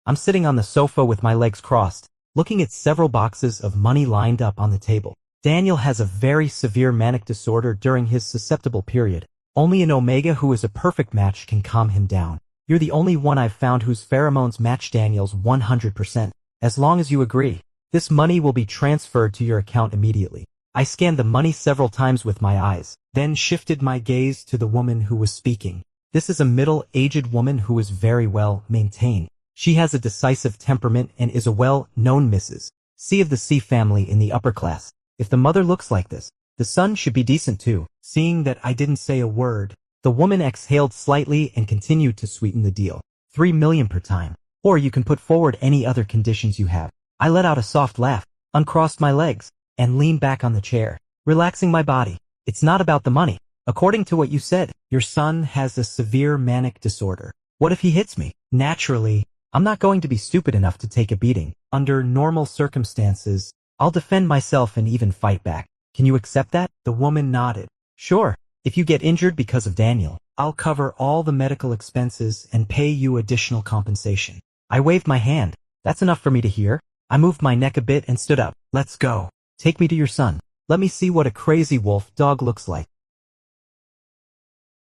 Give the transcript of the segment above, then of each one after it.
I'm sitting on the sofa with my legs crossed, looking at several boxes of money lined up on the table. Daniel has a very severe manic disorder during his susceptible period. Only an Omega who is a perfect match can calm him down. You're the only one I've found whose pheromones match Daniel's 100%. As long as you agree, this money will be transferred to your account immediately. I scanned the money several times with my eyes, then shifted my gaze to the woman who was speaking. This is a middle-aged woman who is very well maintained. She has a decisive temperament and is a well-known Mrs. C of the C family in the upper class. If the mother looks like this, the son should be decent too. Seeing that I didn't say a word, the woman exhaled slightly and continued to sweeten the deal. 3 million per time. Or you can put forward any other conditions you have. I let out a soft laugh, uncrossed my legs, and leaned back on the chair, relaxing my body. It's not about the money. According to what you said, your son has a severe manic disorder. What if he hits me? Naturally, I'm not going to be stupid enough to take a beating. Under normal circumstances, I'll defend myself and even fight back. Can you accept that? The woman nodded. Sure. If you get injured because of Daniel, I'll cover all the medical expenses and pay you additional compensation. I waved my hand. That's enough for me to hear. I moved my neck a bit and stood up. Let's go. Take me to your son. Let me see what a crazy wolf dog looks like.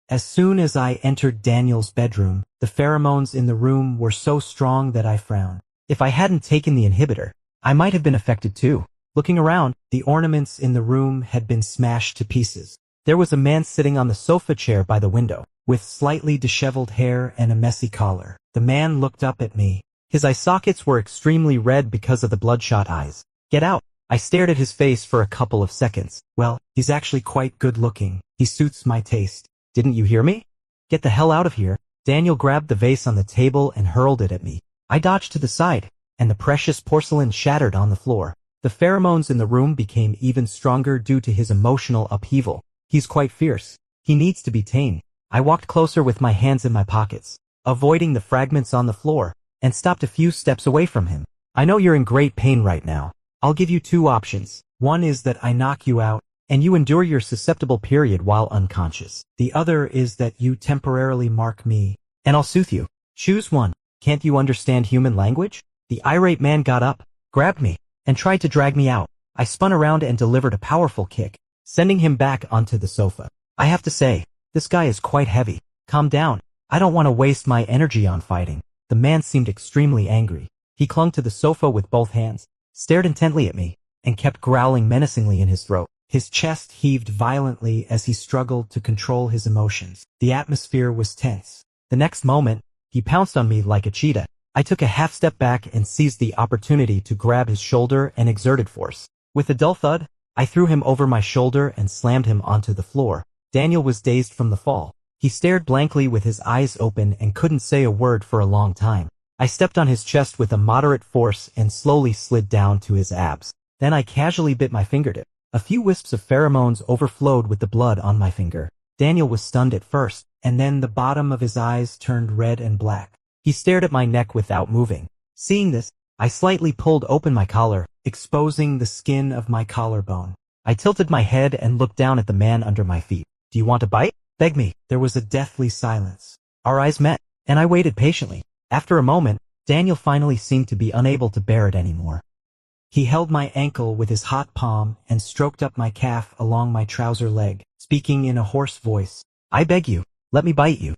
As soon as I entered Daniel's bedroom, the pheromones in the room were so strong that I frowned. If I hadn't taken the inhibitor, I might have been affected too. Looking around, the ornaments in the room had been smashed to pieces. There was a man sitting on the sofa chair by the window, with slightly disheveled hair and a messy collar. The man looked up at me. His eye sockets were extremely red because of the bloodshot eyes. Get out. I stared at his face for a couple of seconds. Well, he's actually quite good looking. He suits my taste. Didn't you hear me? Get the hell out of here. Daniel grabbed the vase on the table and hurled it at me. I dodged to the side, and the precious porcelain shattered on the floor. The pheromones in the room became even stronger due to his emotional upheaval. He's quite fierce. He needs to be tamed. I walked closer with my hands in my pockets, avoiding the fragments on the floor, and stopped a few steps away from him. I know you're in great pain right now. I'll give you two options. One is that I knock you out, and you endure your susceptible period while unconscious. The other is that you temporarily mark me, and I'll soothe you. Choose one. Can't you understand human language? The irate man got up, grabbed me, and tried to drag me out. I spun around and delivered a powerful kick, sending him back onto the sofa. I have to say, this guy is quite heavy. Calm down. I don't want to waste my energy on fighting. The man seemed extremely angry. He clung to the sofa with both hands, stared intently at me, and kept growling menacingly in his throat. His chest heaved violently as he struggled to control his emotions. The atmosphere was tense. The next moment, he pounced on me like a cheetah. I took a half step back and seized the opportunity to grab his shoulder and exerted force. With a dull thud, I threw him over my shoulder and slammed him onto the floor. Daniel was dazed from the fall. He stared blankly with his eyes open and couldn't say a word for a long time. I stepped on his chest with a moderate force and slowly slid down to his abs. Then I casually bit my fingertip. A few wisps of pheromones overflowed with the blood on my finger. Daniel was stunned at first, and then the bottom of his eyes turned red and black. He stared at my neck without moving. Seeing this, I slightly pulled open my collar, exposing the skin of my collarbone. I tilted my head and looked down at the man under my feet. Do you want a bite? Beg me. There was a deathly silence. Our eyes met, and I waited patiently. After a moment, Daniel finally seemed to be unable to bear it anymore. He held my ankle with his hot palm and stroked up my calf along my trouser leg, speaking in a hoarse voice. I beg you, let me bite you.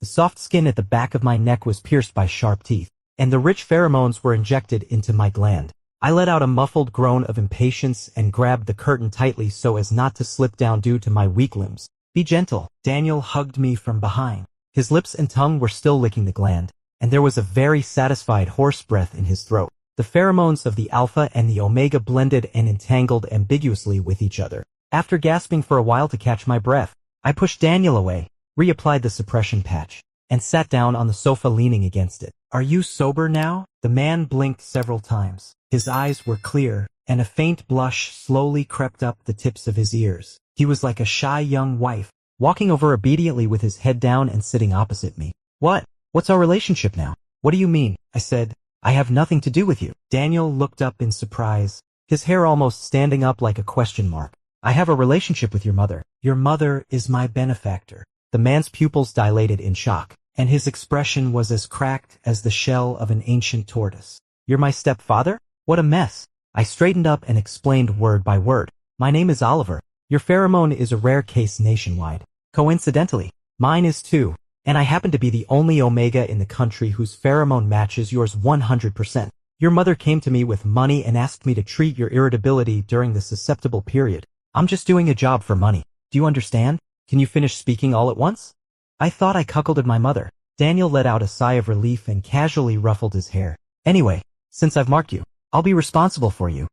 The soft skin at the back of my neck was pierced by sharp teeth, and the rich pheromones were injected into my gland. I let out a muffled groan of impatience and grabbed the curtain tightly so as not to slip down due to my weak limbs. Be gentle. Daniel hugged me from behind. His lips and tongue were still licking the gland, and there was a very satisfied hoarse breath in his throat. The pheromones of the alpha and the omega blended and entangled ambiguously with each other. After gasping for a while to catch my breath, I pushed Daniel away, reapplied the suppression patch, and sat down on the sofa leaning against it. Are you sober now? The man blinked several times. His eyes were clear, and a faint blush slowly crept up the tips of his ears. He was like a shy young wife, walking over obediently with his head down and sitting opposite me. What's our relationship now? What do you mean? I said. I have nothing to do with you. Daniel looked up in surprise, his hair almost standing up like a question mark. I have a relationship with your mother. Your mother is my benefactor. The man's pupils dilated in shock, and his expression was as cracked as the shell of an ancient tortoise. "You're my stepfather? What a mess." I straightened up and explained word by word. "My name is Oliver. Your pheromone is a rare case nationwide. Coincidentally, mine is too, and I happen to be the only Omega in the country whose pheromone matches yours 100%. Your mother came to me with money and asked me to treat your irritability during the susceptible period. I'm just doing a job for money. Do you understand? Can you finish speaking all at once?" I thought I cuckolded my mother. Daniel let out a sigh of relief and casually ruffled his hair. "Anyway, since I've marked you, I'll be responsible for you."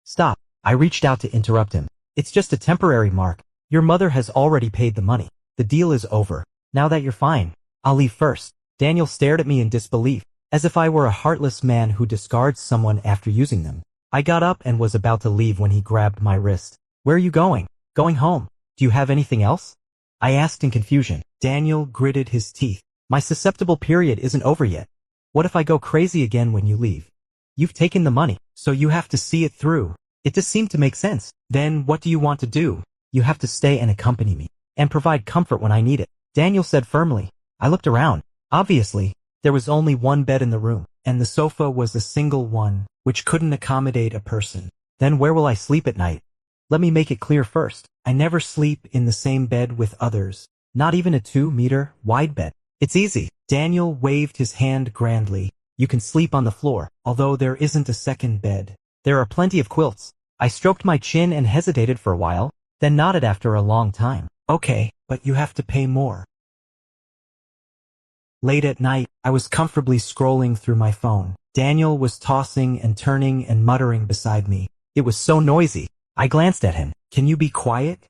Stop. I reached out to interrupt him. "It's just a temporary mark. Your mother has already paid the money. The deal is over. Now that you're fine, I'll leave first." Daniel stared at me in disbelief, as if I were a heartless man who discards someone after using them. I got up and was about to leave when he grabbed my wrist. "Where are you going?" "Going home. Do you have anything else?" I asked in confusion. Daniel gritted his teeth. "My susceptible period isn't over yet. What if I go crazy again when you leave? You've taken the money, so you have to see it through." It just seemed to make sense. "Then what do you want to do?" "You have to stay and accompany me, and provide comfort when I need it," Daniel said firmly. I looked around. Obviously, there was only one bed in the room, and the sofa was a single one, which couldn't accommodate a person. "Then where will I sleep at night?" "Let me make it clear first. I never sleep in the same bed with others. Not even a 2-meter wide bed. It's easy." Daniel waved his hand grandly. "You can sleep on the floor, although there isn't a second bed. There are plenty of quilts." I stroked my chin and hesitated for a while, then nodded after a long time. "Okay, but you have to pay more." Late at night, I was comfortably scrolling through my phone. Daniel was tossing and turning and muttering beside me. It was so noisy. I glanced at him. "Can you be quiet?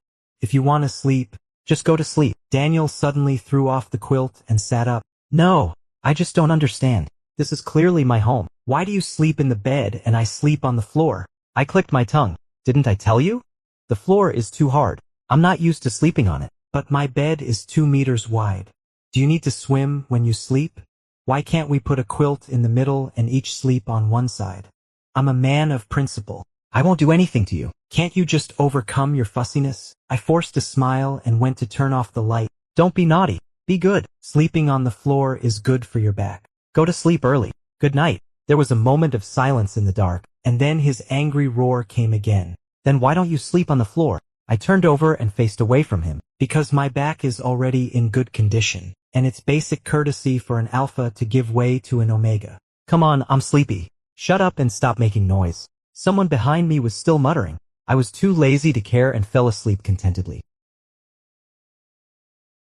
If you want to sleep, just go to sleep." Daniel suddenly threw off the quilt and sat up. "No, I just don't understand. This is clearly my home. Why do you sleep in the bed and I sleep on the floor?" I clicked my tongue. "Didn't I tell you? The floor is too hard. I'm not used to sleeping on it. But my bed is 2 meters wide. Do you need to swim when you sleep? Why can't we put a quilt in the middle and each sleep on one side? I'm a man of principle. I won't do anything to you. Can't you just overcome your fussiness?" I forced a smile and went to turn off the light. "Don't be naughty. Be good. Sleeping on the floor is good for your back. Go to sleep early. Good night." There was a moment of silence in the dark, and then his angry roar came again. "Then why don't you sleep on the floor?" I turned over and faced away from him. "Because my back is already in good condition, and it's basic courtesy for an alpha to give way to an omega." "Come on, I'm sleepy." "Shut up and stop making noise." Someone behind me was still muttering. I was too lazy to care and fell asleep contentedly.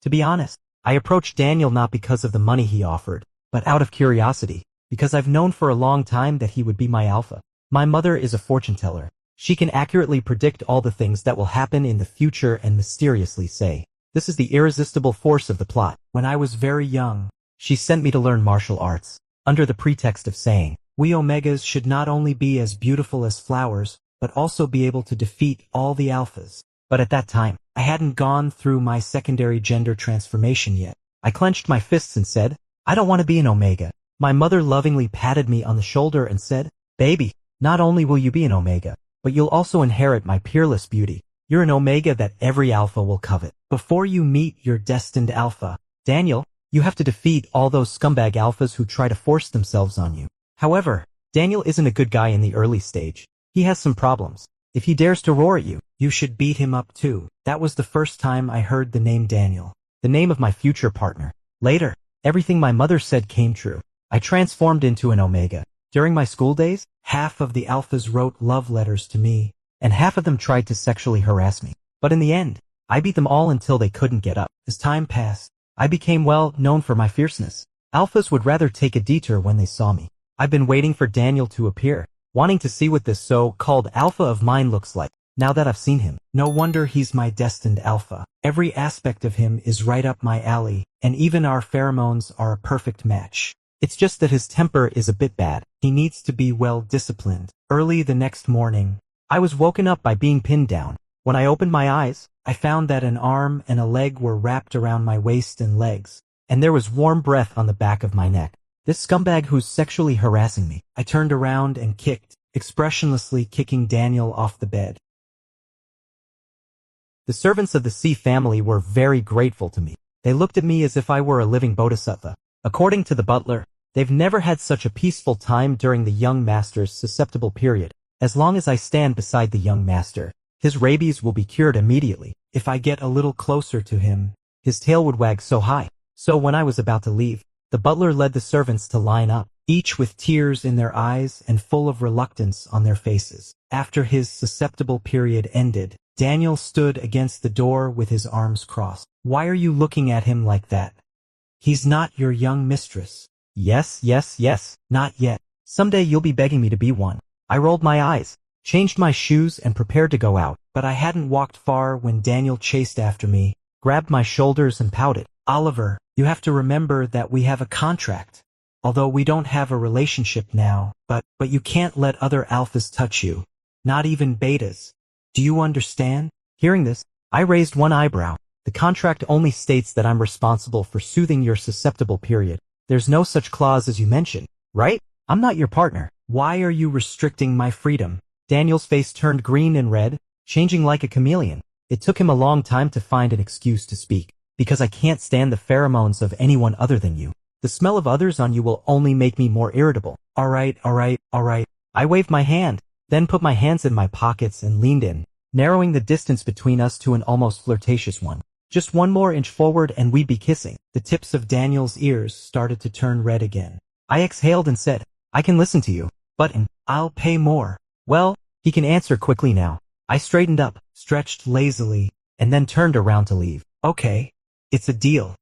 To be honest, I approached Daniel not because of the money he offered, but out of curiosity, because I've known for a long time that he would be my alpha. My mother is a fortune teller. She can accurately predict all the things that will happen in the future and mysteriously say, "This is the irresistible force of the plot." When I was very young, she sent me to learn martial arts, under the pretext of saying, "We Omegas should not only be as beautiful as flowers, but also be able to defeat all the alphas." But at that time, I hadn't gone through my secondary gender transformation yet. I clenched my fists and said, "I don't want to be an Omega." My mother lovingly patted me on the shoulder and said, "Baby, not only will you be an Omega, but you'll also inherit my peerless beauty. You're an Omega that every alpha will covet. Before you meet your destined alpha, Daniel, you have to defeat all those scumbag alphas who try to force themselves on you." However, Daniel isn't a good guy in the early stage. He has some problems. If he dares to roar at you, you should beat him up too. That was the first time I heard the name Daniel, the name of my future partner. Later, everything my mother said came true. I transformed into an Omega. During my school days, half of the alphas wrote love letters to me, and half of them tried to sexually harass me. But in the end, I beat them all until they couldn't get up. As time passed, I became well known for my fierceness. Alphas would rather take a detour when they saw me. I've been waiting for Daniel to appear, wanting to see what this so-called alpha of mine looks like. Now that I've seen him, no wonder he's my destined alpha. Every aspect of him is right up my alley, and even our pheromones are a perfect match. It's just that his temper is a bit bad. He needs to be well disciplined. Early the next morning, I was woken up by being pinned down. When I opened my eyes, I found that an arm and a leg were wrapped around my waist and legs, and there was warm breath on the back of my neck. This scumbag who's sexually harassing me. I turned around and kicked, expressionlessly kicking Daniel off the bed. The servants of the C family were very grateful to me. They looked at me as if I were a living bodhisattva. According to the butler, they've never had such a peaceful time during the young master's susceptible period. As long as I stand beside the young master, his rabies will be cured immediately. If I get a little closer to him, his tail would wag so high. So when I was about to leave, the butler led the servants to line up, each with tears in their eyes and full of reluctance on their faces. After his susceptible period ended, Daniel stood against the door with his arms crossed. Why are you looking at him like that? He's not your young mistress. Yes, not yet. Someday you'll be begging me to be one. I rolled my eyes, changed my shoes and prepared to go out, but I hadn't walked far when Daniel chased after me, grabbed my shoulders and pouted. Oliver, you have to remember that we have a contract. Although we don't have a relationship now, but you can't let other alphas touch you. Not even betas. Do you understand? Hearing this, I raised one eyebrow. The contract only states that I'm responsible for soothing your susceptible period. There's no such clause as you mentioned, right? I'm not your partner. Why are you restricting my freedom? Daniel's face turned green and red, changing like a chameleon. It took him a long time to find an excuse to speak. Because I can't stand the pheromones of anyone other than you. The smell of others on you will only make me more irritable. All right. I waved my hand, then put my hands in my pockets and leaned in, narrowing the distance between us to an almost flirtatious one. Just one more inch forward and we'd be kissing. The tips of Daniel's ears started to turn red again. I exhaled and said, I can listen to you, but I'll pay more. Well, he can answer quickly now. I straightened up, stretched lazily, and then turned around to leave. Okay. It's a deal.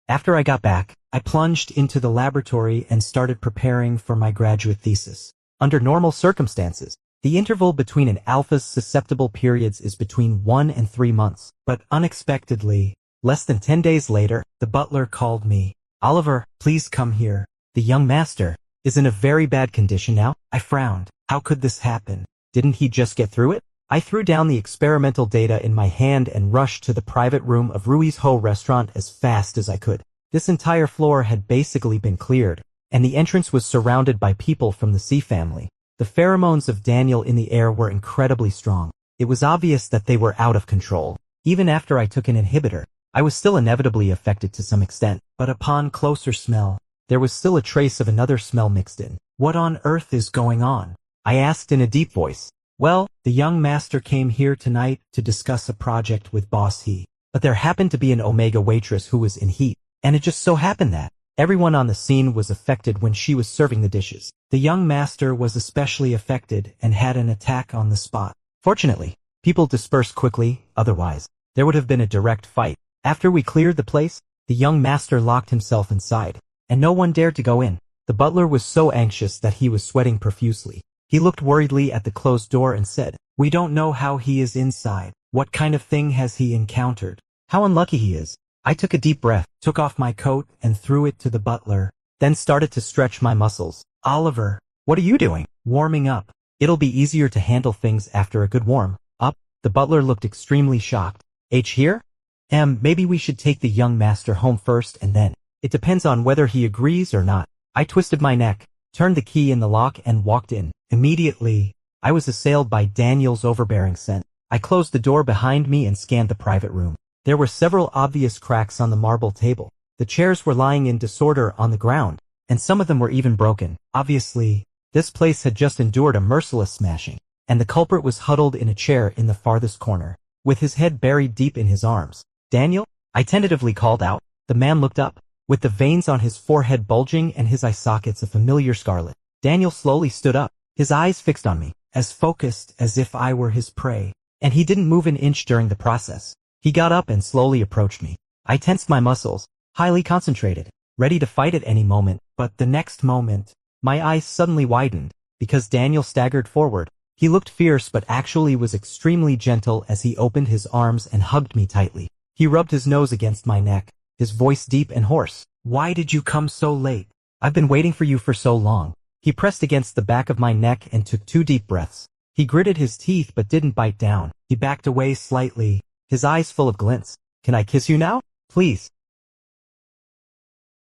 After I got back, I plunged into the laboratory and started preparing for my graduate thesis. Under normal circumstances, the interval between an alpha's susceptible periods is between 1 and 3 months. But unexpectedly, less than 10 days later, the butler called me. Oliver, please come here. The young master is in a very bad condition now. I frowned. How could this happen? Didn't he just get through it? I threw down the experimental data in my hand and rushed to the private room of Rui's Ho restaurant as fast as I could. This entire floor had basically been cleared, and the entrance was surrounded by people from the C family. The pheromones of Daniel in the air were incredibly strong. It was obvious that they were out of control. Even after I took an inhibitor, I was still inevitably affected to some extent, but upon closer smell, there was still a trace of another smell mixed in. What on earth is going on? I asked in a deep voice. Well, the young master came here tonight to discuss a project with Boss He. But there happened to be an Omega waitress who was in heat, and it just so happened that everyone on the scene was affected when she was serving the dishes. The young master was especially affected and had an attack on the spot. Fortunately, people dispersed quickly, otherwise, there would have been a direct fight. After we cleared the place, the young master locked himself inside, and no one dared to go in. The butler was so anxious that he was sweating profusely. He looked worriedly at the closed door and said, We don't know how he is inside. What kind of thing has he encountered? How unlucky he is. I took a deep breath, took off my coat and threw it to the butler, then started to stretch my muscles. Oliver, what are you doing? Warming up. It'll be easier to handle things after a good warm up. The butler looked extremely shocked. H here? Maybe we should take the young master home first and then. It depends on whether he agrees or not. I twisted my neck, turned the key in the lock and walked in. Immediately, I was assailed by Daniel's overbearing scent. I closed the door behind me and scanned the private room. There were several obvious cracks on the marble table. The chairs were lying in disorder on the ground, and some of them were even broken. Obviously, this place had just endured a merciless smashing, and the culprit was huddled in a chair in the farthest corner, with his head buried deep in his arms. Daniel? I tentatively called out. The man looked up, with the veins on his forehead bulging and his eye sockets a familiar scarlet. Daniel slowly stood up, his eyes fixed on me, as focused as if I were his prey, and he didn't move an inch during the process. He got up and slowly approached me. I tensed my muscles, highly concentrated, ready to fight at any moment, but the next moment, my eyes suddenly widened, because Daniel staggered forward. He looked fierce but actually was extremely gentle as he opened his arms and hugged me tightly. He rubbed his nose against my neck, his voice deep and hoarse. Why did you come so late? I've been waiting for you for so long. He pressed against the back of my neck and took 2 deep breaths. He gritted his teeth but didn't bite down. He backed away slightly, his eyes full of glints. Can I kiss you now? Please.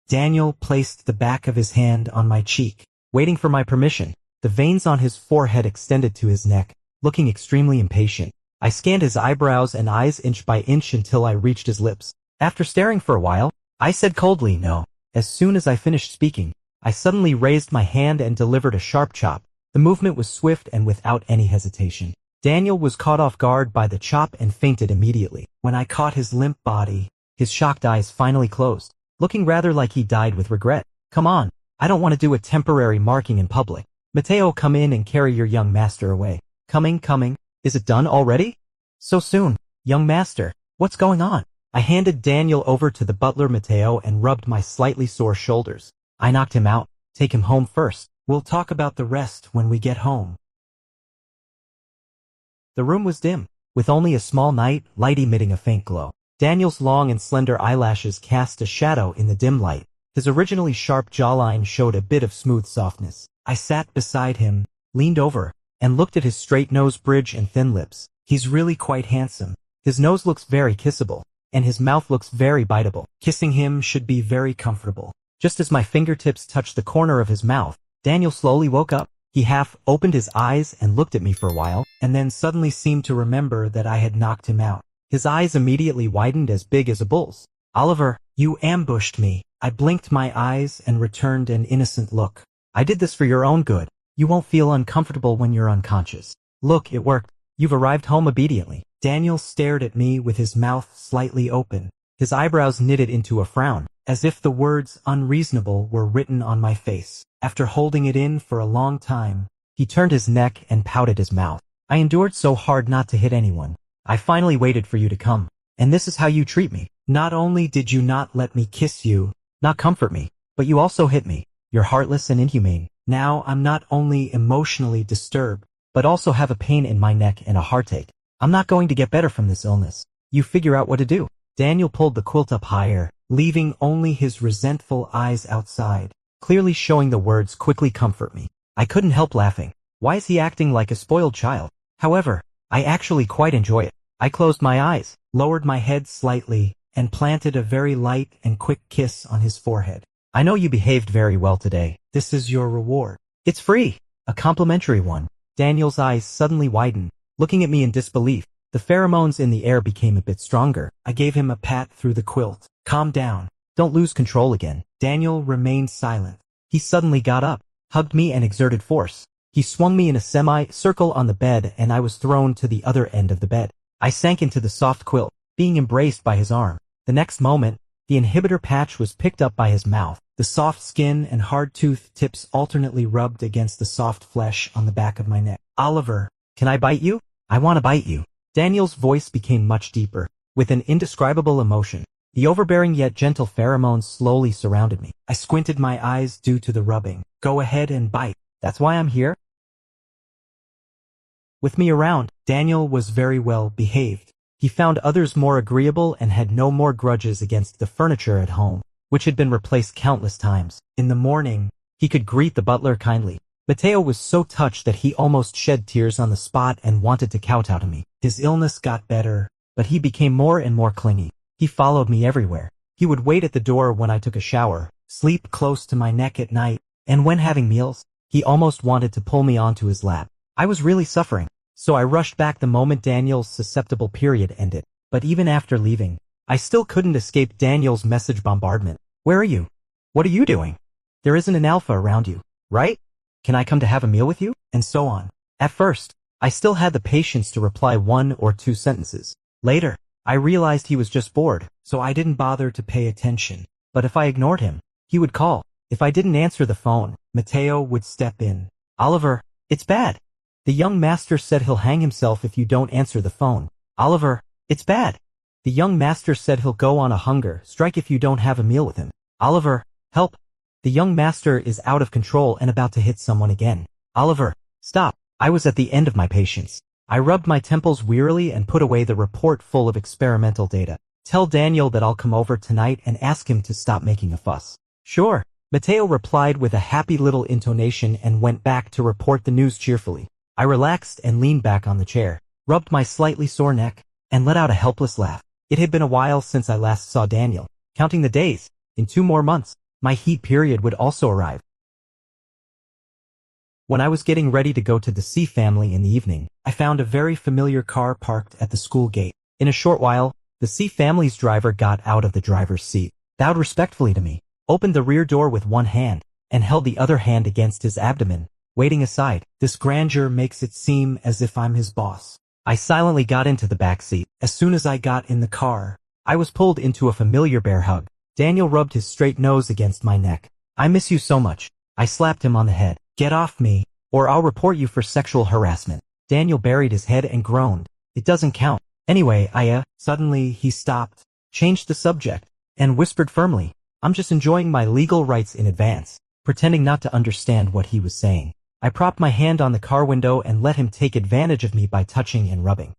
Daniel placed the back of his hand on my cheek, waiting for my permission. The veins on his forehead extended to his neck, looking extremely impatient. I scanned his eyebrows and eyes inch by inch until I reached his lips. After staring for a while, I said coldly, "No." As soon as I finished speaking, I suddenly raised my hand and delivered a sharp chop. The movement was swift and without any hesitation. Daniel was caught off guard by the chop and fainted immediately. When I caught his limp body, his shocked eyes finally closed, looking rather like he died with regret. "Come on, I don't want to do a temporary marking in public. Mateo, come in and carry your young master away." Coming. Is it done already? So soon, young master. What's going on?" I handed Daniel over to the butler Mateo and rubbed my slightly sore shoulders. "I knocked him out. Take him home first. We'll talk about the rest when we get home." The room was dim, with only a small night light emitting a faint glow. Daniel's long and slender eyelashes cast a shadow in the dim light. His originally sharp jawline showed a bit of smooth softness. I sat beside him, leaned over, and looked at his straight nose bridge and thin lips. He's really quite handsome. His nose looks very kissable, and his mouth looks very biteable. Kissing him should be very comfortable. Just as my fingertips touched the corner of his mouth, Daniel slowly woke up. He half opened his eyes and looked at me for a while, and then suddenly seemed to remember that I had knocked him out. His eyes immediately widened as big as a bull's. "Oliver, you ambushed me." I blinked my eyes and returned an innocent look. "I did this for your own good. You won't feel uncomfortable when you're unconscious. Look, it worked. You've arrived home obediently." Daniel stared at me with his mouth slightly open. His eyebrows knitted into a frown, as if the words unreasonable were written on my face. After holding it in for a long time, he turned his neck and pouted his mouth. "I endured so hard not to hit anyone. I finally waited for you to come. And this is how you treat me. Not only did you not let me kiss you, not comfort me, but you also hit me. You're heartless and inhumane. Now I'm not only emotionally disturbed, but also have a pain in my neck and a heartache. I'm not going to get better from this illness. You figure out what to do." Daniel pulled the quilt up higher, leaving only his resentful eyes outside, clearly showing the words "quickly comfort me." I couldn't help laughing. Why is he acting like a spoiled child? However, I actually quite enjoy it. I closed my eyes, lowered my head slightly, and planted a very light and quick kiss on his forehead. "I know you behaved very well today. This is your reward. It's free, a complimentary one." Daniel's eyes suddenly widened, looking at me in disbelief. The pheromones in the air became a bit stronger. I gave him a pat through the quilt. "Calm down. Don't lose control again." Daniel remained silent. He suddenly got up, hugged me and exerted force. He swung me in a semi-circle on the bed and I was thrown to the other end of the bed. I sank into the soft quilt, being embraced by his arm. The next moment, the inhibitor patch was picked up by his mouth. The soft skin and hard tooth tips alternately rubbed against the soft flesh on the back of my neck. "Oliver, can I bite you? I want to bite you." Daniel's voice became much deeper, with an indescribable emotion. The overbearing yet gentle pheromones slowly surrounded me. I squinted my eyes due to the rubbing. "Go ahead and bite. That's why I'm here." With me around, Daniel was very well behaved. He found others more agreeable and had no more grudges against the furniture at home, which had been replaced countless times. In the morning, he could greet the butler kindly. Mateo was so touched that he almost shed tears on the spot and wanted to kowtow to me. His illness got better, but he became more and more clingy. He followed me everywhere. He would wait at the door when I took a shower, sleep close to my neck at night, and when having meals, he almost wanted to pull me onto his lap. I was really suffering, so I rushed back the moment Daniel's susceptible period ended. But even after leaving, I still couldn't escape Daniel's message bombardment. "Where are you? What are you doing? There isn't an alpha around you, right? Can I come to have a meal with you?" And so on. At first, I still had the patience to reply 1 or 2 sentences. Later, I realized he was just bored, so I didn't bother to pay attention. But if I ignored him, he would call. If I didn't answer the phone, Mateo would step in. "Oliver, it's bad. The young master said he'll hang himself if you don't answer the phone." "Oliver, it's bad. The young master said he'll go on a hunger strike if you don't have a meal with him." "Oliver, help. The young master is out of control and about to hit someone again." "Oliver, stop." I was at the end of my patience. I rubbed my temples wearily and put away the report full of experimental data. "Tell Daniel that I'll come over tonight and ask him to stop making a fuss." "Sure." Mateo replied with a happy little intonation and went back to report the news cheerfully. I relaxed and leaned back on the chair, rubbed my slightly sore neck, and let out a helpless laugh. It had been a while since I last saw Daniel. Counting the days, in 2 more months, my heat period would also arrive. When I was getting ready to go to the C family in the evening, I found a very familiar car parked at the school gate. In a short while, the C family's driver got out of the driver's seat, bowed respectfully to me, opened the rear door with one hand, and held the other hand against his abdomen, waiting aside. This grandeur makes it seem as if I'm his boss. I silently got into the back seat. As soon as I got in the car, I was pulled into a familiar bear hug. Daniel rubbed his straight nose against my neck. I miss you so much. I slapped him on the head. Get off me, or I'll report you for sexual harassment. Daniel buried his head and groaned. It doesn't count. Anyway, Suddenly he stopped, changed the subject, and whispered firmly, I'm just enjoying my legal rights in advance, pretending not to understand what he was saying. I propped my hand on the car window and let him take advantage of me by touching and rubbing.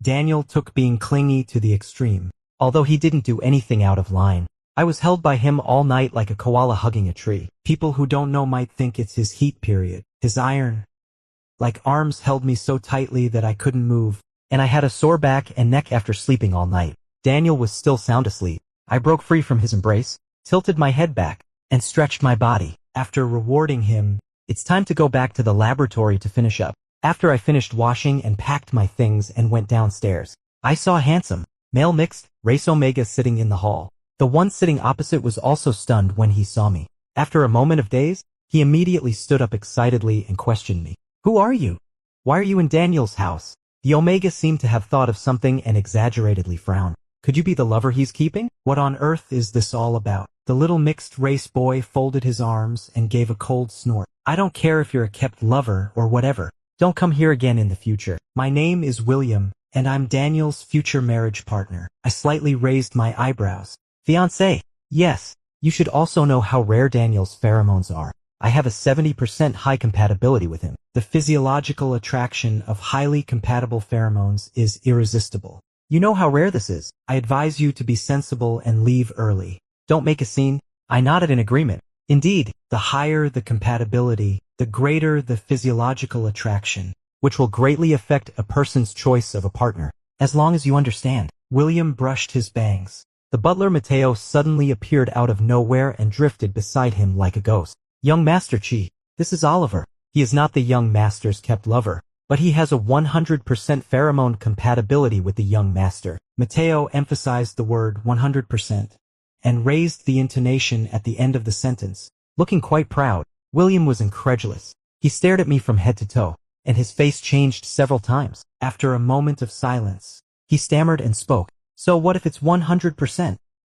Daniel took being clingy to the extreme. Although he didn't do anything out of line, I was held by him all night like a koala hugging a tree. People who don't know might think it's his heat period. His iron-like arms held me so tightly that I couldn't move, and I had a sore back and neck after sleeping all night. Daniel was still sound asleep. I broke free from his embrace, tilted my head back, and stretched my body. After rewarding him, it's time to go back to the laboratory to finish up. After I finished washing and packed my things and went downstairs, I saw a handsome, male mixed race Omega sitting in the hall. The one sitting opposite was also stunned when he saw me. After a moment of daze, he immediately stood up excitedly and questioned me. Who are you? Why are you in Daniel's house? The Omega seemed to have thought of something and exaggeratedly frowned. Could you be the lover he's keeping? What on earth is this all about? The little mixed-race boy folded his arms and gave a cold snort. I don't care if you're a kept lover or whatever. Don't come here again in the future. My name is William, and I'm Daniel's future marriage partner. I slightly raised my eyebrows. Fiancé? Yes. You should also know how rare Daniel's pheromones are. I have a 70% high compatibility with him. The physiological attraction of highly compatible pheromones is irresistible. You know how rare this is. I advise you to be sensible and leave early. Don't make a scene. I nodded in agreement. Indeed, the higher the compatibility, the greater the physiological attraction, which will greatly affect a person's choice of a partner. As long as you understand. William brushed his bangs. The butler Mateo suddenly appeared out of nowhere and drifted beside him like a ghost. Young Master Chi, this is Oliver. He is not the young master's kept lover, but he has a 100% pheromone compatibility with the young master. Mateo emphasized the word 100% and raised the intonation at the end of the sentence, looking quite proud. William was incredulous. He stared at me from head to toe, and his face changed several times. After a moment of silence, he stammered and spoke. So what if it's 100%?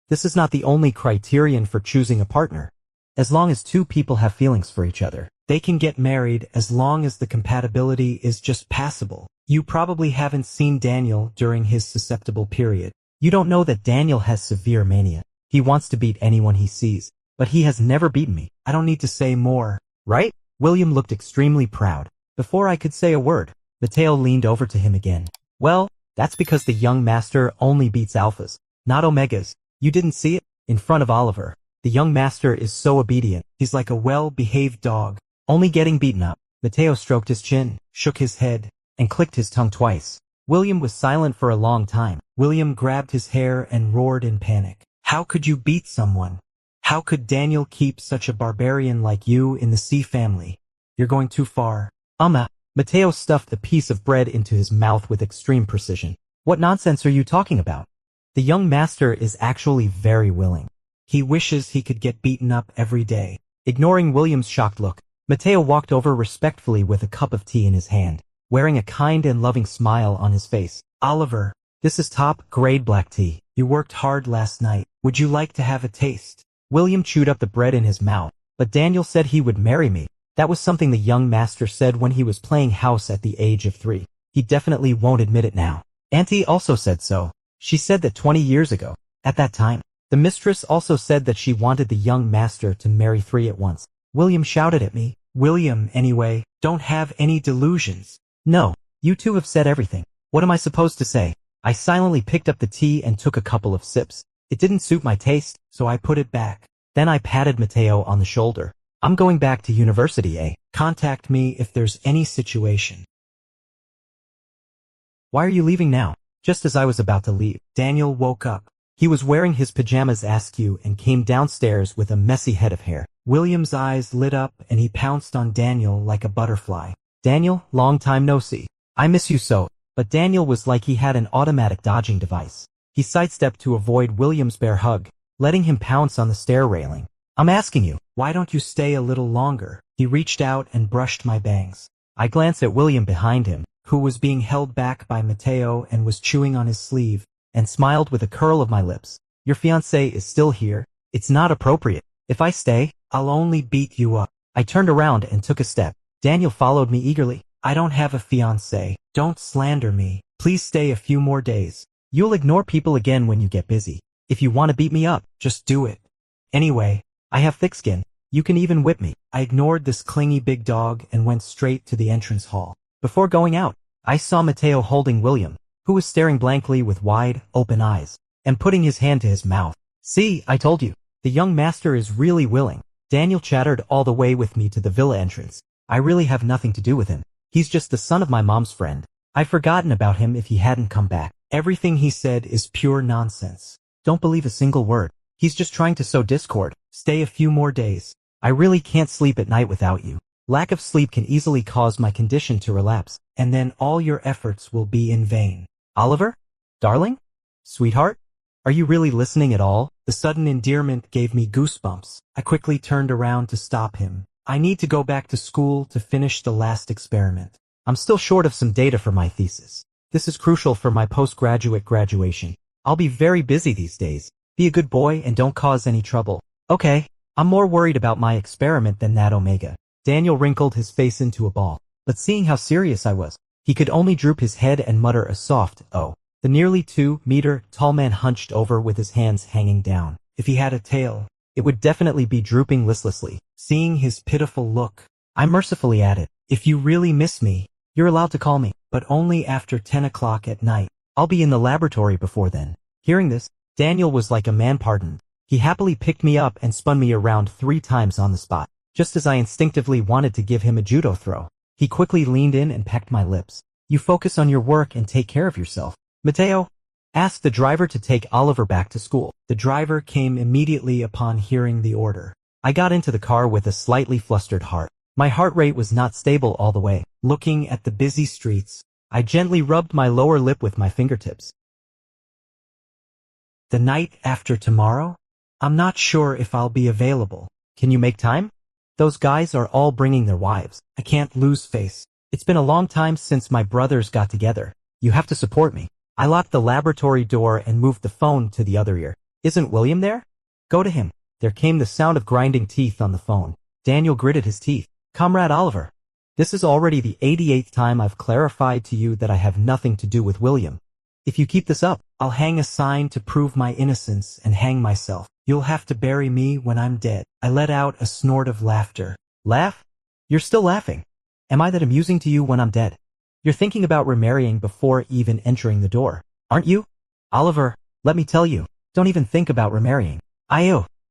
This is not the only criterion for choosing a partner. As long as two people have feelings for each other, they can get married as long as the compatibility is just passable. You probably haven't seen Daniel during his susceptible period. You don't know that Daniel has severe mania. He wants to beat anyone he sees, but he has never beaten me. I don't need to say more, right? William looked extremely proud. Before I could say a word, Mateo leaned over to him again. Well, that's because the young master only beats alphas, not omegas. You didn't see it? In front of Oliver. The young master is so obedient. He's like a well-behaved dog, only getting beaten up. Mateo stroked his chin, shook his head, and clicked his tongue twice. William was silent for a long time. William grabbed his hair and roared in panic. How could you beat someone? How could Daniel keep such a barbarian like you in the C family? You're going too far. Mateo stuffed a piece of bread into his mouth with extreme precision. What nonsense are you talking about? The young master is actually very willing. He wishes he could get beaten up every day. Ignoring William's shocked look, Mateo walked over respectfully with a cup of tea in his hand, wearing a kind and loving smile on his face. Oliver, this is top-grade black tea. You worked hard last night. Would you like to have a taste? William chewed up the bread in his mouth, but Daniel said he would marry me. That was something the young master said when he was playing house at the age of 3. He definitely won't admit it now. Auntie also said so. She said that 20 years ago, at that time, the mistress also said that she wanted the young master to marry 3 at once. William shouted at me. William, anyway, don't have any delusions. No, you two have said everything. What am I supposed to say? I silently picked up the tea and took a couple of sips. It didn't suit my taste, so I put it back. Then I patted Mateo on the shoulder. I'm going back to university, Contact me if there's any situation. Why are you leaving now? Just as I was about to leave, Daniel woke up. He was wearing his pajamas askew and came downstairs with a messy head of hair. William's eyes lit up and he pounced on Daniel like a butterfly. Daniel, long time no see. I miss you so. But Daniel was like he had an automatic dodging device. He sidestepped to avoid William's bare hug, letting him pounce on the stair railing. I'm asking you, why don't you stay a little longer? He reached out and brushed my bangs. I glanced at William behind him, who was being held back by Mateo and was chewing on his sleeve, and smiled with a curl of my lips. Your fiancé is still here. It's not appropriate. If I stay, I'll only beat you up. I turned around and took a step. Daniel followed me eagerly. I don't have a fiancé. Don't slander me. Please stay a few more days. You'll ignore people again when you get busy. If you want to beat me up, just do it. Anyway, I have thick skin. You can even whip me. I ignored this clingy big dog and went straight to the entrance hall. Before going out, I saw Mateo holding William, who was staring blankly with wide, open eyes, and putting his hand to his mouth. See, I told you. The young master is really willing. Daniel chattered all the way with me to the villa entrance. I really have nothing to do with him. He's just the son of my mom's friend. I'd forgotten about him if he hadn't come back. Everything he said is pure nonsense. Don't believe a single word. He's just trying to sow discord. Stay a few more days. I really can't sleep at night without you. Lack of sleep can easily cause my condition to relapse, and then all your efforts will be in vain. Oliver? Darling? Sweetheart? Are you really listening at all? The sudden endearment gave me goosebumps. I quickly turned around to stop him. I need to go back to school to finish the last experiment. I'm still short of some data for my thesis. This is crucial for my postgraduate graduation. I'll be very busy these days. Be a good boy and don't cause any trouble. Okay, I'm more worried about my experiment than that Omega. Daniel wrinkled his face into a ball, but seeing how serious I was, he could only droop his head and mutter a soft, oh. The nearly 2-meter tall man hunched over with his hands hanging down. If he had a tail, it would definitely be drooping listlessly. Seeing his pitiful look, I mercifully added, if you really miss me, you're allowed to call me, but only after 10 o'clock at night. I'll be in the laboratory before then. Hearing this, Daniel was like a man pardoned. He happily picked me up and spun me around 3 times on the spot. Just as I instinctively wanted to give him a judo throw, he quickly leaned in and pecked my lips. You focus on your work and take care of yourself. Mateo, asked the driver to take Oliver back to school. The driver came immediately upon hearing the order. I got into the car with a slightly flustered heart. My heart rate was not stable all the way. Looking at the busy streets, I gently rubbed my lower lip with my fingertips. The night after tomorrow? I'm not sure if I'll be available. Can you make time? Those guys are all bringing their wives. I can't lose face. It's been a long time since my brothers got together. You have to support me. I locked the laboratory door and moved the phone to the other ear. Isn't William there? Go to him. There came the sound of grinding teeth on the phone. Daniel gritted his teeth. Comrade Oliver, this is already the 88th time I've clarified to you that I have nothing to do with William. If you keep this up, I'll hang a sign to prove my innocence and hang myself. You'll have to bury me when I'm dead. I let out a snort of laughter. Laugh? You're still laughing. Am I that amusing to you when I'm dead? You're thinking about remarrying before even entering the door, aren't you? Oliver, let me tell you, don't even think about remarrying.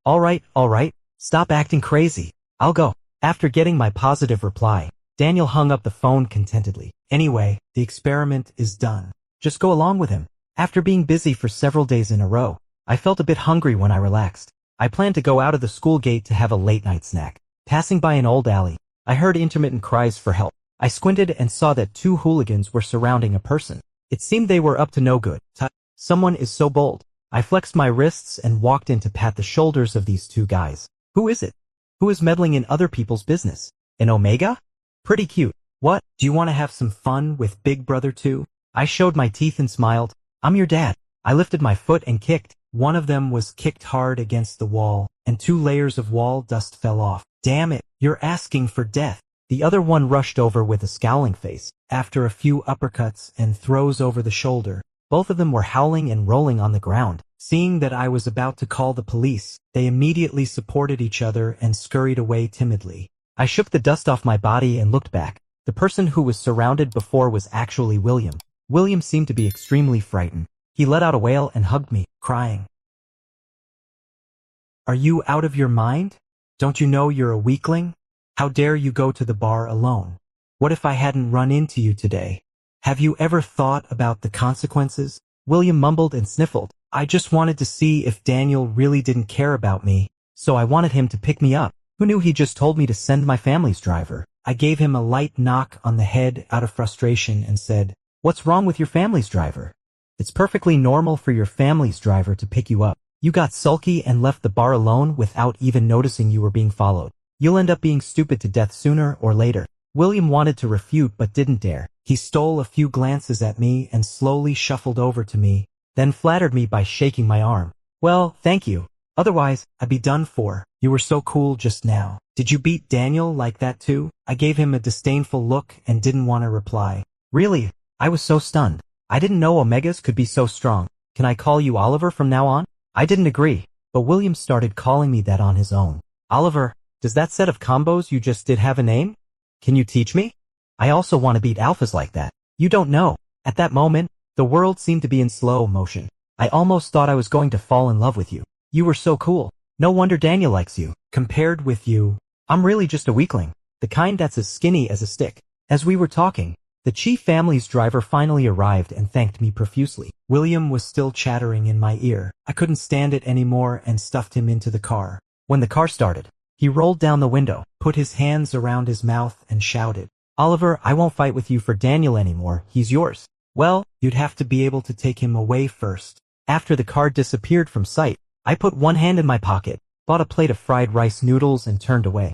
All right, stop acting crazy. I'll go. After getting my positive reply, Daniel hung up the phone contentedly. Anyway, the experiment is done. Just go along with him. After being busy for several days in a row, I felt a bit hungry when I relaxed. I planned to go out of the school gate to have a late-night snack. Passing by an old alley, I heard intermittent cries for help. I squinted and saw that 2 hooligans were surrounding a person. It seemed they were up to no good. Someone is so bold. I flexed my wrists and walked in to pat the shoulders of these 2 guys. Who is it? Who is meddling in other people's business? An Omega? Pretty cute. What? Do you want to have some fun with Big Brother too? I showed my teeth and smiled. I'm your dad. I lifted my foot and kicked. One of them was kicked hard against the wall, and 2 layers of wall dust fell off. Damn it, you're asking for death. The other one rushed over with a scowling face. After a few uppercuts and throws over the shoulder, both of them were howling and rolling on the ground. Seeing that I was about to call the police, they immediately supported each other and scurried away timidly. I shook the dust off my body and looked back. The person who was surrounded before was actually William. William seemed to be extremely frightened. He let out a wail and hugged me, crying. Are you out of your mind? Don't you know you're a weakling? How dare you go to the bar alone? What if I hadn't run into you today? Have you ever thought about the consequences? William mumbled and sniffled. I just wanted to see if Daniel really didn't care about me, so I wanted him to pick me up. Who knew he just told me to send my family's driver? I gave him a light knock on the head out of frustration and said, "What's wrong with your family's driver? It's perfectly normal for your family's driver to pick you up. You got sulky and left the bar alone without even noticing you were being followed. You'll end up being stupid to death sooner or later." William wanted to refute but didn't dare. He stole a few glances at me and slowly shuffled over to me, then flattered me by shaking my arm. "Well, thank you. Otherwise, I'd be done for. You were so cool just now. Did you beat Daniel like that too?" I gave him a disdainful look and didn't want to reply. Really, I was so stunned. I didn't know Omegas could be so strong. "Can I call you Oliver from now on?" I didn't agree, but William started calling me that on his own. "Oliver, does that set of combos you just did have a name? Can you teach me? I also want to beat alphas like that." "You don't know." At that moment, the world seemed to be in slow motion. I almost thought I was going to fall in love with you. You were so cool. No wonder Daniel likes you. Compared with you, I'm really just a weakling, the kind that's as skinny as a stick. As we were talking, the chief family's driver finally arrived and thanked me profusely. William was still chattering in my ear. I couldn't stand it anymore and stuffed him into the car. When the car started, he rolled down the window, put his hands around his mouth and shouted, "Oliver, I won't fight with you for Daniel anymore. He's yours." "Well, you'd have to be able to take him away first." After the car disappeared from sight, I put one hand in my pocket, bought a plate of fried rice noodles and turned away.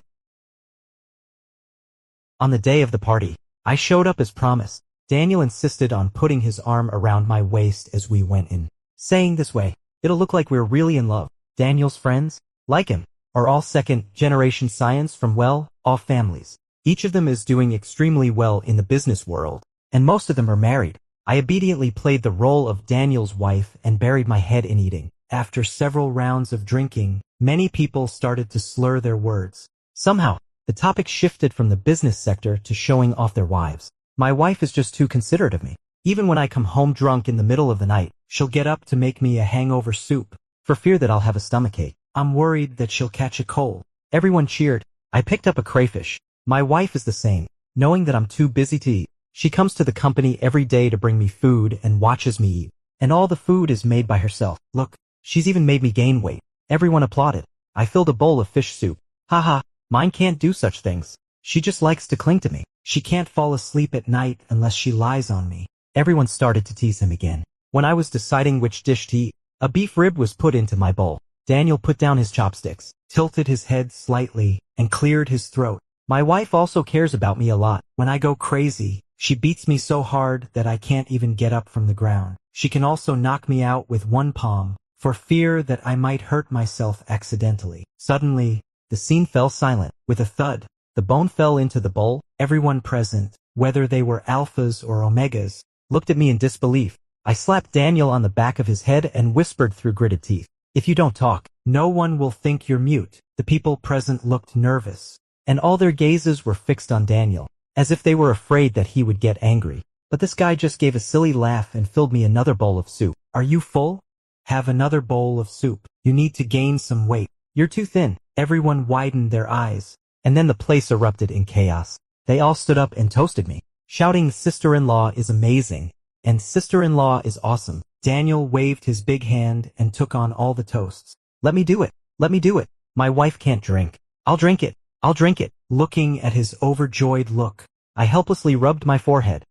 On the day of the party, I showed up as promised. Daniel insisted on putting his arm around my waist as we went in, saying this way, "It'll look like we're really in love." Daniel's friends, like him, are all second-generation science from, well, all families. Each of them is doing extremely well in the business world, and most of them are married. I obediently played the role of Daniel's wife and buried my head in eating. After several rounds of drinking, many people started to slur their words. Somehow, the topic shifted from the business sector to showing off their wives. My wife is just too considerate of me. Even when I come home drunk in the middle of the night, she'll get up to make me a hangover soup, for fear that I'll have a stomachache. I'm worried that she'll catch a cold. Everyone cheered. I picked up a crayfish. My wife is the same. Knowing that I'm too busy to eat, she comes to the company every day to bring me food and watches me eat. And all the food is made by herself. Look, she's even made me gain weight. Everyone applauded. I filled a bowl of fish soup. Haha, mine can't do such things. She just likes to cling to me. She can't fall asleep at night unless she lies on me. Everyone started to tease him again. When I was deciding which dish to eat, a beef rib was put into my bowl. Daniel put down his chopsticks, tilted his head slightly, and cleared his throat. My wife also cares about me a lot. When I go crazy, she beats me so hard that I can't even get up from the ground. She can also knock me out with one palm, for fear that I might hurt myself accidentally. Suddenly, the scene fell silent. With a thud, the bone fell into the bowl. Everyone present, whether they were alphas or omegas, looked at me in disbelief. I slapped Daniel on the back of his head and whispered through gritted teeth, "If you don't talk, no one will think you're mute." The people present looked nervous, and all their gazes were fixed on Daniel, as if they were afraid that he would get angry. But this guy just gave a silly laugh and filled me another bowl of soup. "Are you full? Have another bowl of soup. You need to gain some weight. You're too thin." Everyone widened their eyes, and then the place erupted in chaos. They all stood up and toasted me, shouting, "Sister-in-law is amazing," and "Sister-in-law is awesome." Daniel waved his big hand and took on all the toasts. "Let me do it. Let me do it. My wife can't drink. I'll drink it. I'll drink it." Looking at his overjoyed look, I helplessly rubbed my forehead.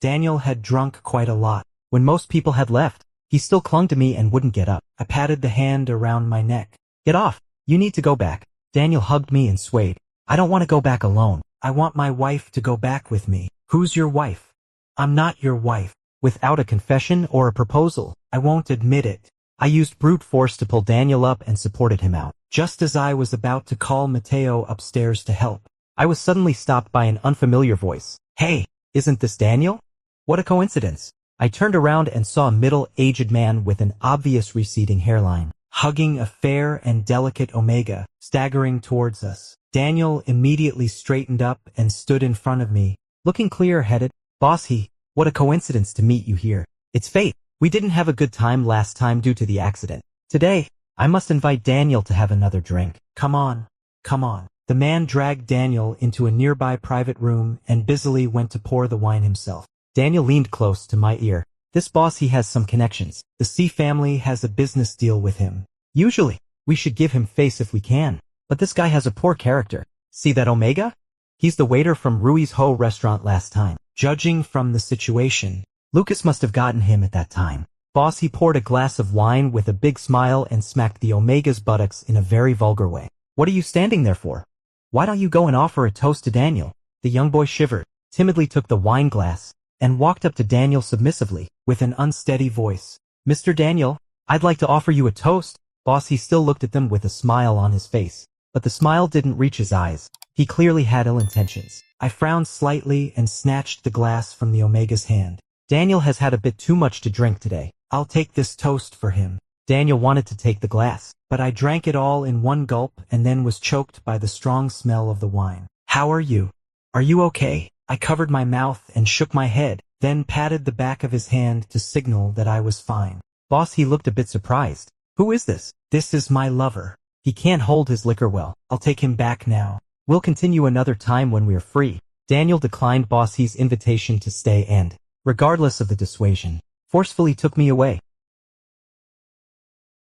Daniel had drunk quite a lot. When most people had left, he still clung to me and wouldn't get up. I patted the hand around my neck. "Get off. You need to go back." Daniel hugged me and swayed. "I don't want to go back alone. I want my wife to go back with me." "Who's your wife?" "I'm not your wife." Without a confession or a proposal, I won't admit it. I used brute force to pull Daniel up and supported him out. Just as I was about to call Mateo upstairs to help, I was suddenly stopped by an unfamiliar voice. "Hey, isn't this Daniel? What a coincidence." I turned around and saw a middle-aged man with an obvious receding hairline, hugging a fair and delicate omega, staggering towards us. Daniel immediately straightened up and stood in front of me, looking clear-headed. "Boss, what a coincidence to meet you here. It's fate. We didn't have a good time last time due to the accident. Today, I must invite Daniel to have another drink. Come on, come on." The man dragged Daniel into a nearby private room and busily went to pour the wine himself. Daniel leaned close to my ear. "This boss, he has some connections. The C family has a business deal with him. Usually, We should give him face if we can. But this guy has a poor character. See that Omega? He's the waiter from Rui's Ho restaurant last time. Judging from the situation, Lucas must have gotten him at that time. Boss, he poured a glass of wine with a big smile and smacked the Omega's buttocks in a very vulgar way. What are you standing there for? Why don't you go and offer a toast to Daniel? The young boy shivered, timidly took the wine glass, and walked up to Daniel submissively, with an unsteady voice. Mr. Daniel, I'd like to offer you a toast. Boss, he still looked at them with a smile on his face, but the smile didn't reach his eyes. He clearly had ill intentions. I frowned slightly and snatched the glass from the Omega's hand. Daniel has had a bit too much to drink today. I'll take this toast for him. Daniel wanted to take the glass, but I drank it all in one gulp and then was choked by the strong smell of the wine. How are you? Are you okay? I covered my mouth and shook my head, then patted the back of his hand to signal that I was fine. Boss, he looked a bit surprised. Who is this? This is my lover. He can't hold his liquor well. I'll take him back now. We'll continue another time when we're free. Daniel declined Bossy's invitation to stay and, regardless of the dissuasion, forcefully took me away.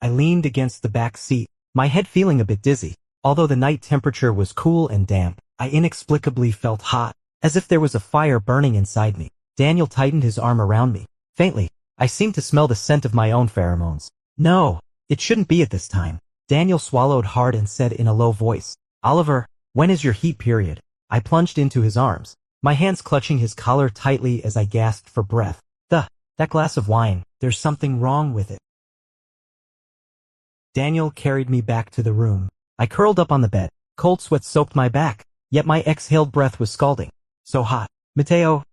I leaned against the back seat, my head feeling a bit dizzy. Although the night temperature was cool and damp, I inexplicably felt hot, as if there was a fire burning inside me. Daniel tightened his arm around me. Faintly, I seemed to smell the scent of my own pheromones. No, it shouldn't be at this time. Daniel swallowed hard and said in a low voice, Oliver, when is your heat period? I plunged into his arms, my hands clutching his collar tightly as I gasped for breath. That glass of wine, there's something wrong with it. Daniel carried me back to the room. I curled up on the bed. Cold sweat soaked my back, yet my exhaled breath was scalding. So hot. Mateo,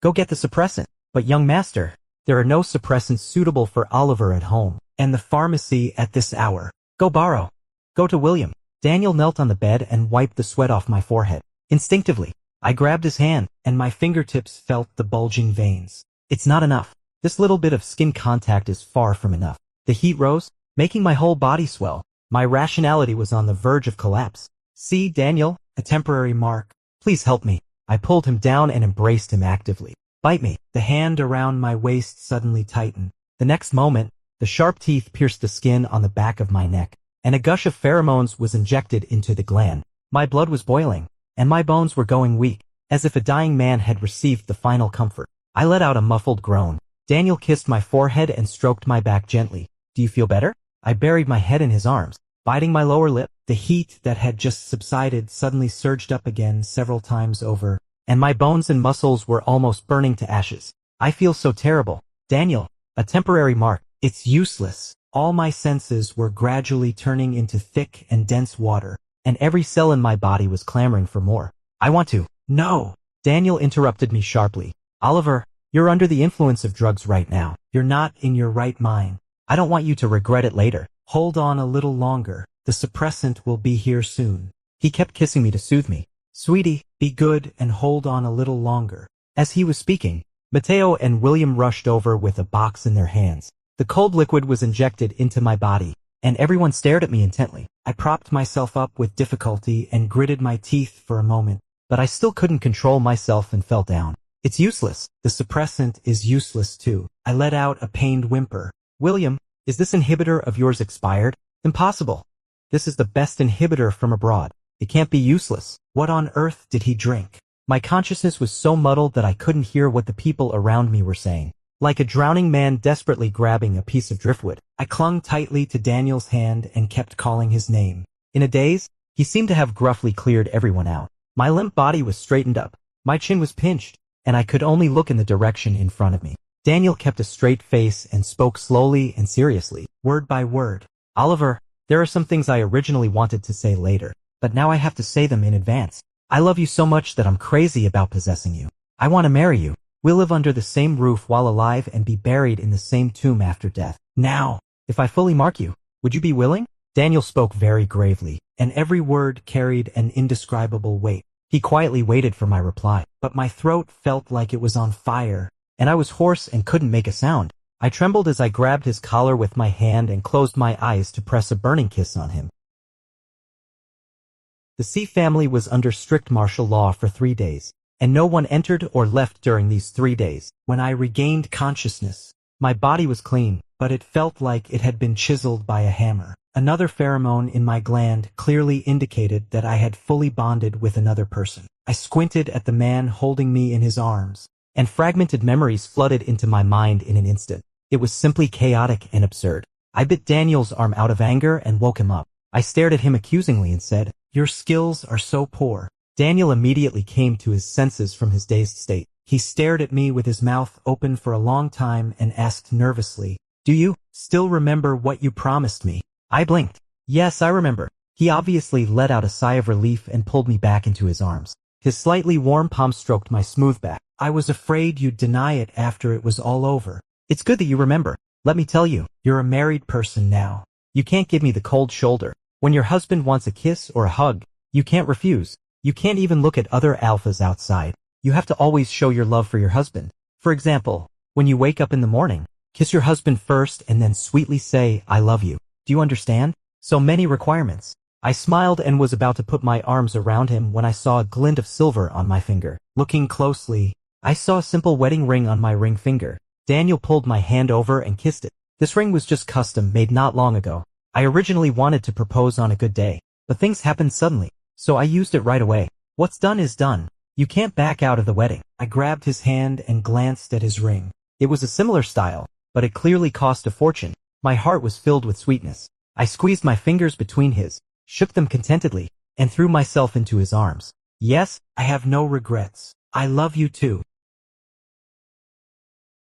go get the suppressant. But young master, there are no suppressants suitable for Oliver at home, and the pharmacy at this hour. Go borrow. Go to William. Daniel knelt on the bed and wiped the sweat off my forehead. Instinctively, I grabbed his hand, and my fingertips felt the bulging veins. It's not enough. This little bit of skin contact is far from enough. The heat rose, making my whole body swell. My rationality was on the verge of collapse. See, Daniel, a temporary mark. Please help me. I pulled him down and embraced him actively. Bite me. The hand around my waist suddenly tightened. The next moment, the sharp teeth pierced the skin on the back of my neck, and a gush of pheromones was injected into the gland. My blood was boiling, and my bones were going weak, as if a dying man had received the final comfort. I let out a muffled groan. Daniel kissed my forehead and stroked my back gently. Do you feel better? I buried my head in his arms, biting my lower lip. The heat that had just subsided suddenly surged up again several times over, and my bones and muscles were almost burning to ashes. I feel so terrible. Daniel, a temporary mark. It's useless. All my senses were gradually turning into thick and dense water, and every cell in my body was clamoring for more. I want to. No. Daniel interrupted me sharply. Oliver, you're under the influence of drugs right now. You're not in your right mind. I don't want you to regret it later. Hold on a little longer. The suppressant will be here soon. He kept kissing me to soothe me. Sweetie, be good and hold on a little longer. As he was speaking, Mateo and William rushed over with a box in their hands. The cold liquid was injected into my body, and everyone stared at me intently. I propped myself up with difficulty and gritted my teeth for a moment, but I still couldn't control myself and fell down. It's useless. The suppressant is useless too. I let out a pained whimper. William, is this inhibitor of yours expired? Impossible. This is the best inhibitor from abroad. It can't be useless. What on earth did he drink? My consciousness was so muddled that I couldn't hear what the people around me were saying. Like a drowning man desperately grabbing a piece of driftwood, I clung tightly to Daniel's hand and kept calling his name. In a daze, he seemed to have gruffly cleared everyone out. My limp body was straightened up. My chin was pinched, and I could only look in the direction in front of me. Daniel kept a straight face and spoke slowly and seriously, word by word. Oliver, there are some things I originally wanted to say later, but now I have to say them in advance. I love you so much that I'm crazy about possessing you. I want to marry you. We'll live under the same roof while alive and be buried in the same tomb after death. Now, if I fully mark you, would you be willing? Daniel spoke very gravely, and every word carried an indescribable weight. He quietly waited for my reply, but my throat felt like it was on fire, and I was hoarse and couldn't make a sound. I trembled as I grabbed his collar with my hand and closed my eyes to press a burning kiss on him. The C family was under strict martial law for 3 days, and no one entered or left during these 3 days. When I regained consciousness, My body was clean, but it felt like it had been chiseled by a hammer. Another pheromone in my gland clearly indicated that I had fully bonded with another person. I squinted at the man holding me in his arms, and fragmented memories flooded into my mind in an instant. It was simply chaotic and absurd. I bit Daniel's arm out of anger and woke him up. I stared at him accusingly and said, "Your skills are so poor." Daniel immediately came to his senses from his dazed state. He stared at me with his mouth open for a long time and asked nervously, "Do you still remember what you promised me?" I blinked. "Yes, I remember." He obviously let out a sigh of relief and pulled me back into his arms. His slightly warm palm stroked my smooth back. "I was afraid you'd deny it after it was all over." "It's good that you remember. Let me tell you, you're a married person now. You can't give me the cold shoulder. When your husband wants a kiss or a hug, you can't refuse. You can't even look at other alphas outside. You have to always show your love for your husband. For example, when you wake up in the morning, kiss your husband first and then sweetly say, 'I love you.' Do you understand? So many requirements." I smiled and was about to put my arms around him when I saw a glint of silver on my finger. Looking closely, I saw a simple wedding ring on my ring finger. Daniel pulled my hand over and kissed it. This ring was just custom made not long ago. I originally wanted to propose on a good day, but things happened suddenly, so I used it right away. What's done is done. You can't back out of the wedding. I grabbed his hand and glanced at his ring. It was a similar style, but it clearly cost a fortune. My heart was filled with sweetness. I squeezed my fingers between his, shook them contentedly, and threw myself into his arms. "Yes, I have no regrets. I love you too."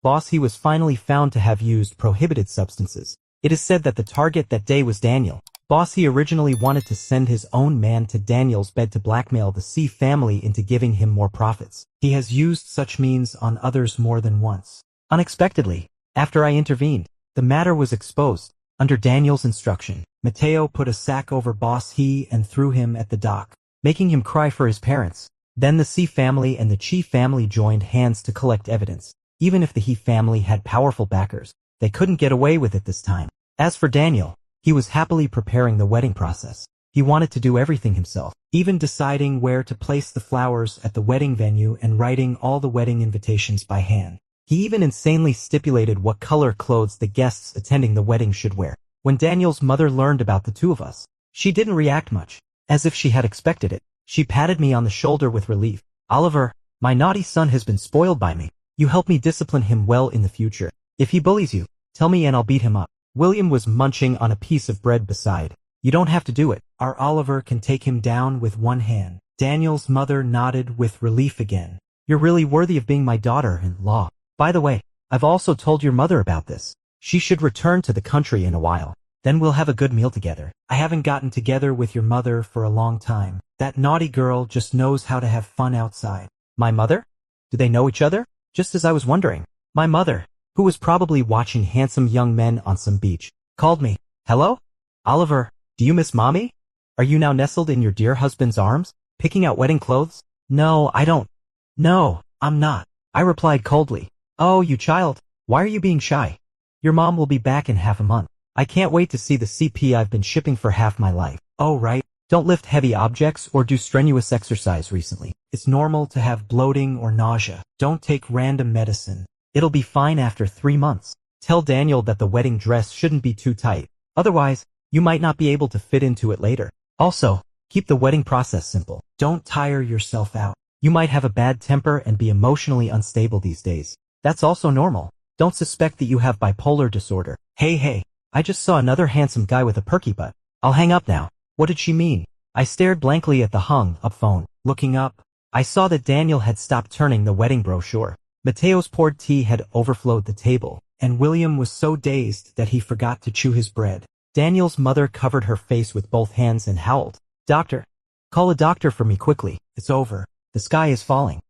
Boss, he was finally found to have used prohibited substances. It is said that the target that day was Daniel. Boss, he originally wanted to send his own man to Daniel's bed to blackmail the C family into giving him more profits. He has used such means on others more than once. Unexpectedly, after I intervened, the matter was exposed. Under Daniel's instruction, Mateo put a sack over Boss He and threw him at the dock, making him cry for his parents. Then the C family and the Chi family joined hands to collect evidence. Even if the He family had powerful backers, they couldn't get away with it this time. As for Daniel, he was happily preparing the wedding process. He wanted to do everything himself, even deciding where to place the flowers at the wedding venue and writing all the wedding invitations by hand. He even insanely stipulated what color clothes the guests attending the wedding should wear. When Daniel's mother learned about the two of us, she didn't react much, as if she had expected it. She patted me on the shoulder with relief. "Oliver, my naughty son has been spoiled by me. You help me discipline him well in the future. If he bullies you, tell me and I'll beat him up." William was munching on a piece of bread beside. "You don't have to do it. Our Oliver can take him down with one hand." Daniel's mother nodded with relief again. "You're really worthy of being my daughter-in-law. By the way, I've also told your mother about this. She should return to the country in a while. Then we'll have a good meal together. I haven't gotten together with your mother for a long time. That naughty girl just knows how to have fun outside." "My mother? Do they know each other?" Just as I was wondering. My mother, who was probably watching handsome young men on some beach, called me. "Hello? Oliver, do you miss Mommy? Are you now nestled in your dear husband's arms, picking out wedding clothes?" "No, I don't. No, I'm not," I replied coldly. "Oh, you child, why are you being shy? Your mom will be back in half a month. I can't wait to see the CP I've been shipping for half my life." "Oh right, don't lift heavy objects or do strenuous exercise recently. It's normal to have bloating or nausea. Don't take random medicine. It'll be fine after 3 months. Tell Daniel that the wedding dress shouldn't be too tight. Otherwise, you might not be able to fit into it later. Also, keep the wedding process simple. Don't tire yourself out. You might have a bad temper and be emotionally unstable these days. That's also normal. Don't suspect that you have bipolar disorder." Hey, I just saw another handsome guy with a perky butt. I'll hang up now." What did she mean? I stared blankly at the hung-up phone. Looking up, I saw that Daniel had stopped turning the wedding brochure. Mateo's poured tea had overflowed the table, and William was so dazed that he forgot to chew his bread. Daniel's mother covered her face with both hands and howled. "Doctor, call a doctor for me quickly. It's over. The sky is falling."